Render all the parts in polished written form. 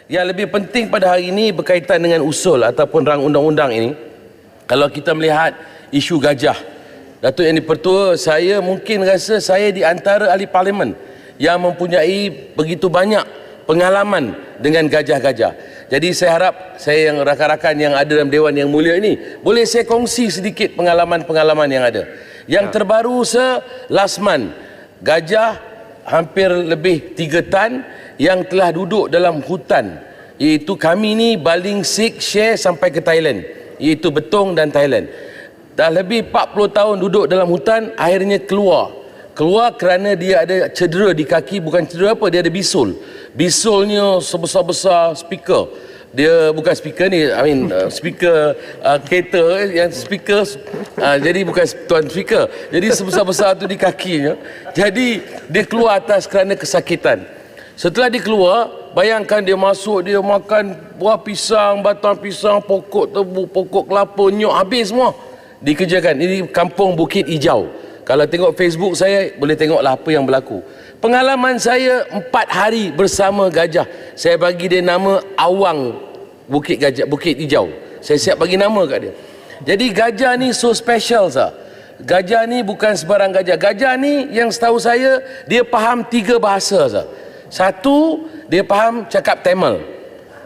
Yang lebih penting pada hari ini berkaitan dengan usul ataupun rang undang-undang ini. Kalau kita melihat isu gajah, Datuk Yang di-Pertua, saya mungkin rasa saya di antara ahli parlimen yang mempunyai begitu banyak pengalaman dengan gajah-gajah. Jadi saya harap saya yang rakan-rakan yang ada dalam Dewan Yang Mulia ini boleh saya kongsi sedikit pengalaman-pengalaman yang ada. Yang terbaru last month, gajah hampir lebih 3 tan yang telah duduk dalam hutan, iaitu kami ni baling sik share sampai ke Thailand, iaitu Betong dan Thailand. Dah lebih 40 tahun duduk dalam hutan, akhirnya keluar kerana dia ada cedera di kaki. Bukan cedera apa, dia ada bisul. Bisulnya sebesar-besar speaker. Dia bukan speaker ni, speaker kereta yang speaker, jadi bukan tuan speaker. Jadi sebesar-besar tu di kakinya. Jadi dia keluar atas kerana kesakitan. Setelah dia keluar, bayangkan dia masuk, dia makan buah pisang, batang pisang, pokok tebu, pokok kelapa, nyok habis semua. Dikerjakan. Ini kampung Bukit Hijau. Kalau tengok Facebook saya, boleh tengoklah apa yang berlaku. Pengalaman saya 4 hari bersama gajah. Saya bagi dia nama Awang Bukit Hijau. Saya siap bagi nama kat dia. Jadi gajah ni so special sah. Gajah ni bukan sebarang gajah. Gajah ni yang setahu saya, dia faham 3 bahasa sah. Satu, dia faham cakap Tamil.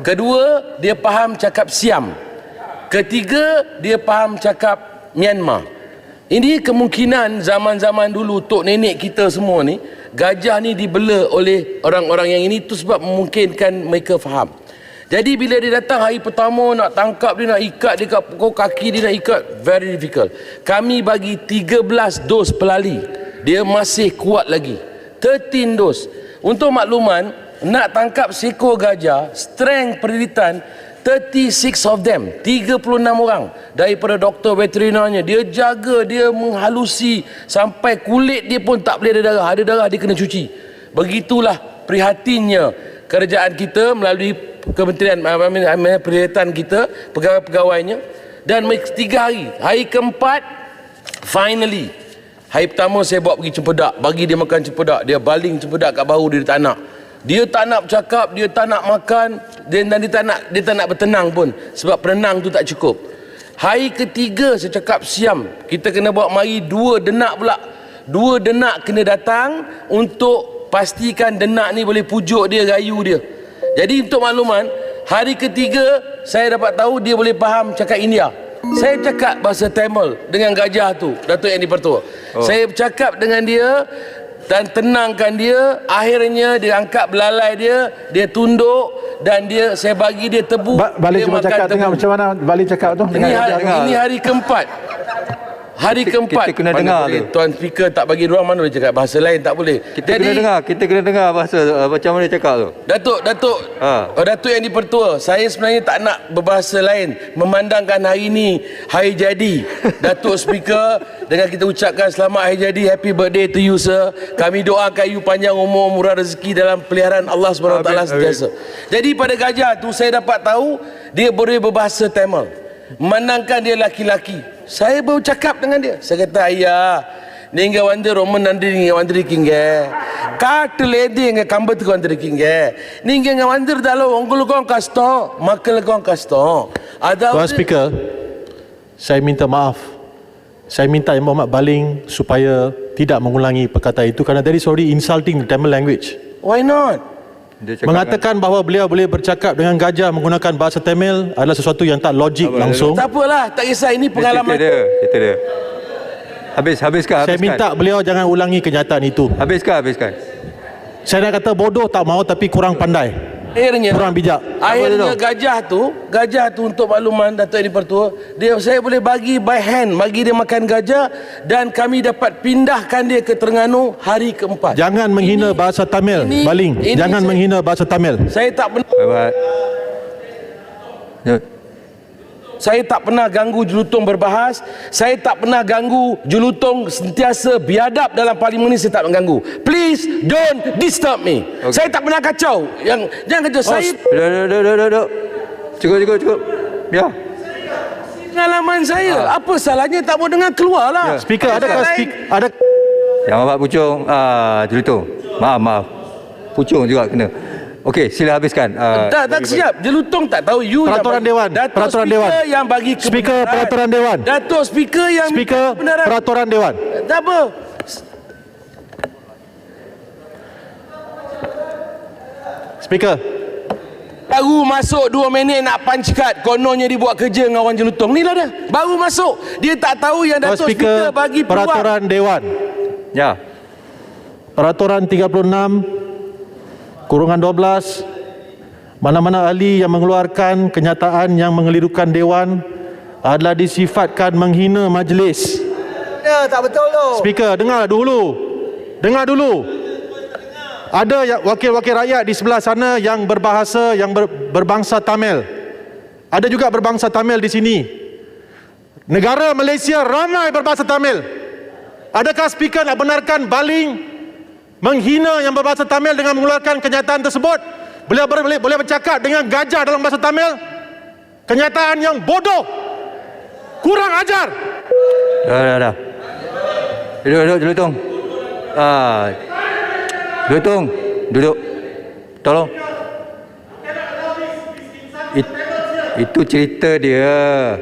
Kedua, dia faham cakap Siam. Ketiga, dia faham cakap Myanmar. Ini kemungkinan zaman-zaman dulu tok nenek kita semua ni, gajah ni dibela oleh orang-orang yang ini tu sebab memungkinkan mereka faham. Jadi bila dia datang hari pertama nak tangkap dia, nak ikat dia kat pokok kaki dia, nak ikat, very difficult. Kami bagi 13 dos pelali, dia masih kuat lagi. 13 dos. Untuk makluman, nak tangkap seekor gajah, strength perilitan 36 of them, 36 orang daripada doktor veterinarnya. Dia jaga, dia menghalusi sampai kulit dia pun tak boleh ada darah. Ada darah dia kena cuci. Begitulah prihatinnya kerajaan kita melalui Kementerian Perkhidmatan kita, pegawai-pegawainya. Dan 3 hari, hari keempat, finally, hari pertama saya bawa pergi cempedak, bagi dia makan cempedak. Dia baling cempedak kat bahu dia, tak nak. Dia tak nak bercakap, dia tak nak makan, dan dia tak nak bertenang pun, sebab perenang tu tak cukup. Hari ketiga saya cakap siam, kita kena bawa mari 2 denak pula. 2 denak kena datang untuk pastikan denak ni boleh pujuk dia, rayu dia. Jadi untuk makluman, hari ketiga saya dapat tahu dia boleh faham cakap India. Saya cakap bahasa Tamil dengan gajah tu, Datuk Yang di-Pertua. Saya bercakap dengan dia dan tenangkan dia. Akhirnya dia angkat belalai dia, dia tunduk dan saya bagi dia tebu. Balik cuba cakap tengah macam mana Balik cakap tu. Ini hari keempat. Hari keempat. Kita kena dengar tu. Tuan speaker tak bagi ruang, mana boleh cakap bahasa lain, tak boleh. Kita kena dengar bahasa macam mana dia cakap tu. Datuk Yang di-Pertua, saya sebenarnya tak nak berbahasa lain. Memandangkan hari ini hari jadi Datuk Speaker, dengan kita ucapkan selamat hari jadi, happy birthday to you sir. Kami doakan you panjang umur, murah rezeki dalam peliharaan Allah SWT sentiasa. Jadi pada gajah tu saya dapat tahu dia boleh berbahasa Tamil. Memandangkan dia laki-laki, saya baru cakap dengan dia. Saya kata, ஐயா நீங்க ரொம்ப நன்றி, நீங்க வந்திருக்கீங்க, காட்டுல இருந்து எங்க கம்பத்துக்கு வந்திருக்கீங்க. நீங்க இங்க வந்திருந்தாலும் உங்களுக்கும் கஷ்டம், மக்களுக்கும் கஷ்டம். Tuan Speaker, saya minta maaf. Saya minta Yang Berhormat Baling supaya tidak mengulangi perkataan itu kerana that is already insulting the Tamil language. Why not? Mengatakan bahawa beliau boleh bercakap dengan gajah menggunakan bahasa Tamil adalah sesuatu yang tak logik langsung. Tak apalah, tak kisah, ini pengalaman. Cerita dia. Habiskan. Saya minta beliau jangan ulangi kenyataan itu. Habiskan. Saya nak kata bodoh tak mahu tapi kurang pandai. Kurang bijak. Akhirnya gajah tu untuk makluman Datuk Yang di-Pertua, saya boleh bagi by hand, bagi dia makan gajah dan kami dapat pindahkan dia ke Terengganu hari keempat. Jangan menghina bahasa Tamil, Baling. Jangan menghina bahasa Tamil. Saya tak pernah Saya tak pernah ganggu Jelutong berbahas. Saya tak pernah ganggu Jelutong sentiasa biadab dalam parlimen ni. Saya tak mengganggu. Please don't disturb me. Okay. Saya tak pernah kacau. Jangan kacau. Saya Cukup. Ya. Pengalaman saya. Apa salahnya tak mau dengar, keluarlah. Speaker, adakah ada Yang Bapak Pucung Jelutong. Maaf. Pucung juga kena. Okey, sila habiskan. Tak siap. Jelutong tak tahu. You Peraturan yang bagi, Dewan. Datuk Peraturan Speaker Dewan. yang bagi kebenaran. Speaker Peraturan Dewan. Datuk Speaker yang Speaker kebenaran. Peraturan Dewan. Tak apa. Speaker. Baru masuk 2 minit nak punch card. Kononnya dia buat kerja dengan orang jelutong. Ni lah dia. Baru masuk. Dia tak tahu yang Datuk Speaker bagi peluang. Peraturan Dewan. Ya. Peraturan 36 kurungan 12, mana-mana ahli yang mengeluarkan kenyataan yang mengelirukan Dewan adalah disifatkan menghina majlis. Ya, tak betul tu. Speaker, dengar dulu. Dengar dulu. Ada wakil-wakil rakyat di sebelah sana yang berbahasa, yang berbangsa Tamil. Ada juga berbangsa Tamil di sini. Negara Malaysia ramai berbahasa Tamil. Adakah Speaker nak benarkan Baling menghina yang berbahasa Tamil dengan mengeluarkan kenyataan tersebut? Beliau boleh bercakap dengan gajah dalam bahasa Tamil. Kenyataan yang bodoh. Kurang ajar. Dah. Duduk, Jelutong. Jelutong, duduk. Tolong. Itu cerita dia.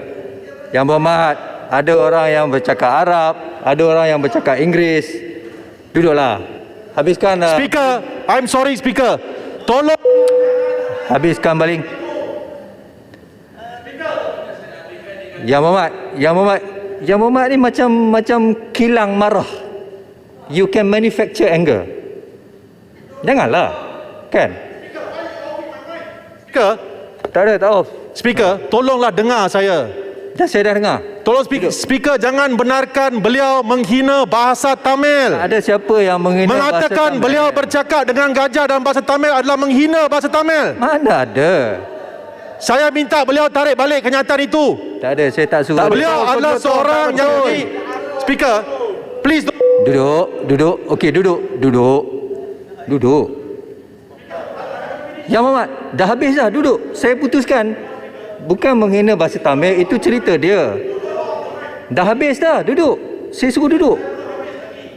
Yang berhormat, ada orang yang bercakap Arab, ada orang yang bercakap Inggeris. Duduklah. Habiskan. Speaker, I'm sorry Speaker. Tolong. Habiskan Baling. Yang berhormat ni macam kilang marah. You can manufacture anger. Janganlah. Kan? Speaker, Tak ada, tak off. Speaker, tolonglah dengar saya. Saya dah dengar. Tolong speaker jangan benarkan beliau menghina bahasa Tamil. Tak ada siapa yang menghina Mengatakan bahasa beliau Tamil. bercakap dengan gajah dalam bahasa Tamil adalah menghina bahasa Tamil. Mana ada? Saya minta beliau tarik balik kenyataan itu. Tak ada, saya tak suruh. Beliau adalah seorang yang Speaker, please Duduk. Okey, duduk. Yang Muhammad, dah habis dah, duduk. Saya putuskan. Bukan menghina bahasa Tamil, itu cerita dia. Dah habis dah, duduk. Saya suruh duduk.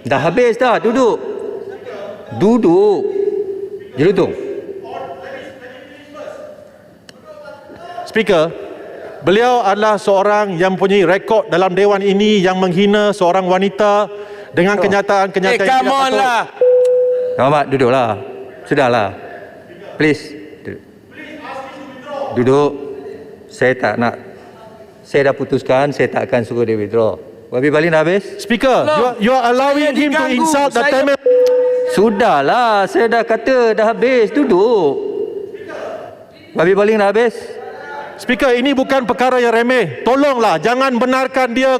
Dah habis dah, duduk. Jelutong. Speaker, beliau adalah seorang yang mempunyai rekod dalam dewan ini yang menghina seorang wanita dengan kenyataan-kenyataan yang Come on lah. Muhammad, duduklah. Sudahlah. Please. Duduk. Saya tak nak. Saya dah putuskan, saya tak akan suruh dia withdraw. Wabi Balin dah habis? Speaker, you are allowing him to diganggu. insult the Tamil. Sudahlah, saya dah kata dah habis. Duduk. Wabi Balin dah habis? Speaker, ini bukan perkara yang remeh. Tolonglah, jangan benarkan dia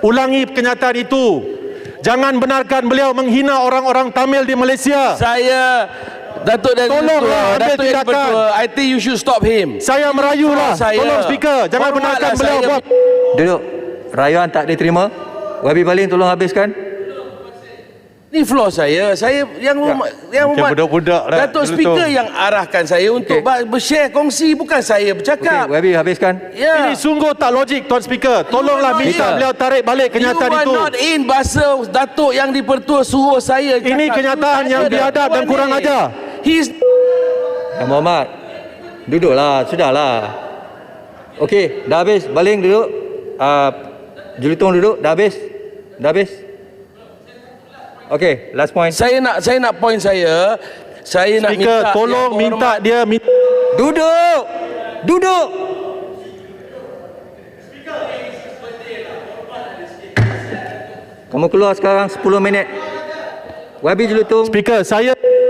ulangi kenyataan itu. Jangan benarkan beliau menghina orang-orang Tamil di Malaysia. Saya Datuk dan Tolonglah ambil Datuk yang tindakan. Bertua, I think you should stop him. Saya merayulah. Saya. Tolong Speaker, jangan benarkan Hormatlah beliau saya. buat. Duduk. Rayuan tak diterima. Wabi Balin tolong habiskan. Ni floor saya yang Macam budak-budak lah. Datuk Speaker yang arahkan saya untuk bershare kongsi, bukan saya bercakap. Wabi habiskan. Ya. Ini sungguh tak logik Tuan Speaker. Tolonglah You are minta not in. beliau tarik balik kenyataan You itu. are not in bahasa Datuk yang di-Pertua suruh saya cakap. Ini kenyataan You yang tak ada biadab dan Dewan kurang ni. ajar. He's Yang Muhammad. Duduklah, sudahlah. Okey, dah habis. Baling duduk. Jelutong duduk. Dah habis. Okey, last point. saya nak point saya. Saya nak Speaker, minta tolong yang minta dia Duduk. Kamu keluar sekarang 10 minit. Wabi Jelutong. Speaker,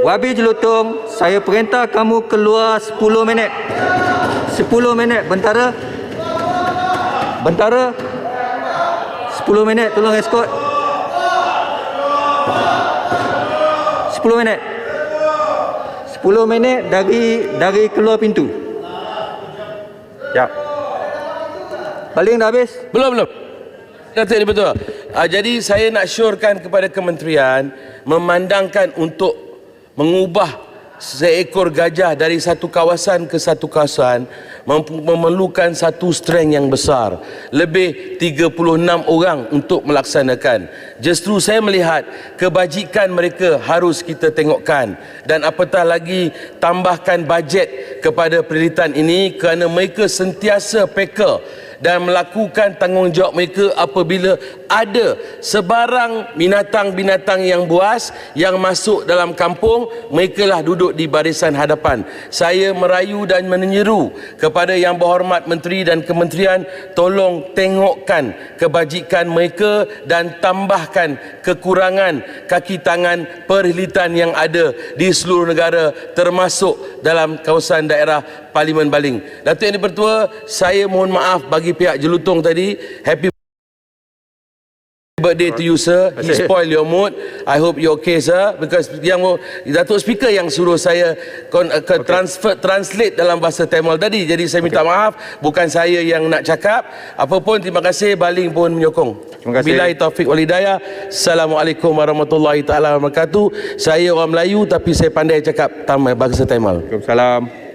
Wabi Jelutong, saya perintah kamu keluar 10 minit. 10 minit. Bentara. 10 minit, tolong escort. 10 minit. 10 minit dari keluar pintu. Ya. Baling dah habis? Belum. Datuk ini betul. Jadi saya nak syorkan kepada kementerian memandangkan untuk mengubah seekor gajah dari satu kawasan ke satu kawasan memerlukan satu strength yang besar, lebih 36 orang untuk melaksanakan. Justru saya melihat kebajikan mereka harus kita tengokkan, dan apatah lagi tambahkan bajet kepada perilitan ini kerana mereka sentiasa peka dan melakukan tanggungjawab mereka apabila ada sebarang binatang-binatang yang buas yang masuk dalam kampung, mereka lah duduk di barisan hadapan. Saya merayu dan menyeru kepada Yang Berhormat Menteri dan Kementerian, tolong tengokkan kebajikan mereka dan tambahkan kekurangan kaki tangan perkhidmatan yang ada di seluruh negara termasuk dalam kawasan daerah Parlimen Baling. Datuk Yang di-Pertua, saya mohon maaf bagi pihak Jelutong tadi. Happy birthday to you, sir. He spoil your mood. I hope you okay, sir, because yang Datuk Speaker yang suruh saya translate dalam bahasa Tamil tadi. Jadi saya minta maaf, bukan saya yang nak cakap. Apapun, terima kasih. Baling pun menyokong. Terima kasih. Billahi taufiq wal hidayah. Assalamualaikum warahmatullahi taala wabarakatuh. Saya orang Melayu tapi saya pandai cakap bahasa Tamil. Waalaikumsalam.